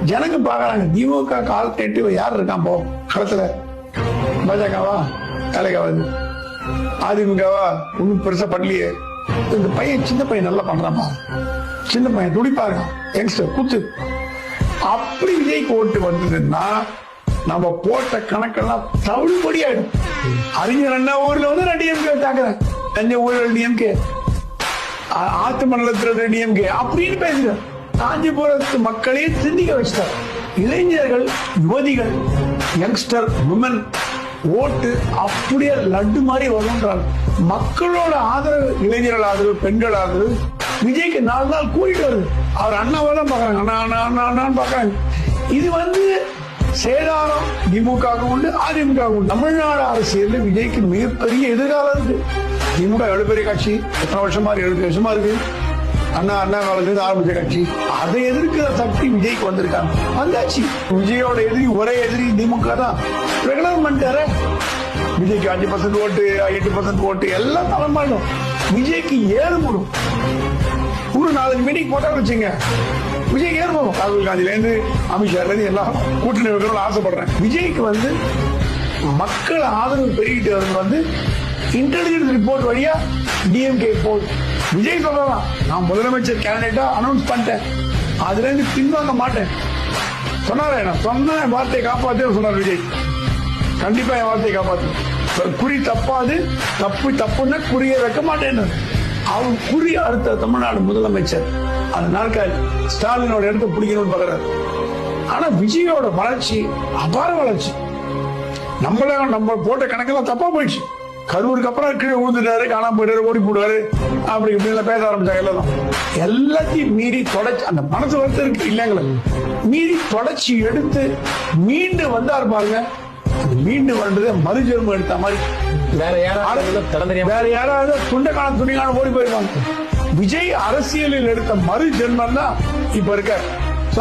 ஜனங்க பாக்குறாங்க திமுக கால் கேட்டு யார் இருக்கான் போ களத்துல, பாஜகவா வேலைக்காவது, அதிமுகவா ஒன்னும் பெருசா பண்ணலையே. இந்த பையன் சின்ன பையன் நல்லா பண்றான்பா, சின்ன பையன் துடிப்பா இருக்கான், யங்ஸ்டர் குத்து. அப்படி விஜய்க்கு ஓட்டு வந்ததுன்னா நம்ம போட்ட கணக்கெல்லாம் தவிடுபடி ஆயிடும். அறிஞர் அண்ணா ஊர்ல வந்து நான் டிஎம்கே தாக்குறேன், தஞ்சை ஊரில் டிஎம்கே, ஆத்து மண்டலத்தில் டிஎம்கே அப்படின்னு பேசுறேன். காஞ்சிபுரத்து மக்களையும் சிந்திக்க வச்சிட்டார். இளைஞர்கள், யுவதிகள், யங்ஸ்டர், விமன் ஓட்டு அப்படியே லட்டு மாதிரி வருன்றாங்க. மக்களோட ஆதரவு, இளைஞர்கள் ஆதரவு, பெண்கள் ஆதரவு விஜய்க்கு 4 நாள் கூட்டிட்டு வருது. அவர் அண்ணாவை தான் பாக்குறாங்க, அண்ணான்னு பாக்குறாங்க. இது வந்து சேதாரம் திமுக உண்டு, அதிமுக உண்டு. தமிழ்நாடு அரசியல் விஜய்க்கு மிகப்பெரிய எதிர்காலம் இருக்கு. திமுக எவ்வளவு பெரிய கட்சி, எத்தனை வருஷமா 70 வருஷமா இருக்கு. அண்ணா காலத்துல ஆரம்பிச்ச கட்சி, அதை எதிர்க்கிற சக்தி விஜய்க்கு வந்திருக்காங்க, வந்தாச்சு. விஜயோட எதிரி, ஒரே எதிரி திமுக தான். ரெகுலர் பண்ணிட்டாரு. விஜய்க்கு 5% ஓட்டு, 8% ஓட்டு எல்லாம் தலைமாடும். விஜய்க்கு ஏறுபடும். ஒரு 4 மீட்டிங் போட்டா வச்சுங்க, விஜய்க்கு ஏறுபடும். ராகுல் காந்தில இருந்து அமித்ஷால இருந்து எல்லாம் கூட்டணி வைக்கணும்னு ஆசைப்படுறேன். விஜய்க்கு வந்து மக்கள் ஆதரவு பெருகிட்டு வந்து இன்டெலிஜென்ஸ் ரிப்போர்ட் வழியா டிஎம்கே போகுது. விஜய் சொல்லலாம், நான் முதலமைச்சர் கேண்டிடேட்டா அனௌன்ஸ் பண்ணிட்டேன், அதுல இருந்து பின்வாங்க மாட்டேன் சொன்னாரே. நான் சொன்ன வார்த்தையை காப்பாத்து சொன்னார் விஜய். கண்டிப்பா என் வார்த்தையை காப்பாத்து. குறி தப்பாது, தப்புன்னா குறிய வைக்க மாட்டேன்னு அவன் குறி அடுத்த தமிழ்நாடு முதலமைச்சர். அதனால ஸ்டாலினோட இடத்த பிடிக்கணும்னு பாக்குறாரு. ஆனா விஜயோட வளர்ச்சி அபார வளர்ச்சி. நம்ம போட்ட கணக்கெல்லாம் தப்பா போயிடுச்சு. கரூருக்கு அப்புறம் கீழே விழுந்துட்டாரு, காணாம போயிட்டாரு, ஓடி போடுவாரு, அப்படி இப்படி பேச ஆரம்பிச்சாங்க. எல்லாத்தையும் மீறி தொடச்சு, அந்த மனசு வருத்தம் இருக்கு இல்லைங்களா, மீறி தொடச்சி எடுத்து மீண்டு வந்தாரு பாருங்க. மீண்டு வந்தது மறுஜென்மம் எடுத்த மாதிரி. வேற யாராவது துண்டக்கான துணிக்கான ஓடி போயிருவாங்க. விஜய் அரசியலில் எடுத்த மறுஜென்மம் தான் இப்ப இருக்க.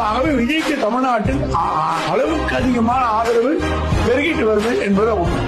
ஆகவே விஜய்க்கு தமிழ்நாட்டில் அளவுக்கு அதிகமான ஆதரவு பெருகிட்டு வருது என்பதை உண்மை.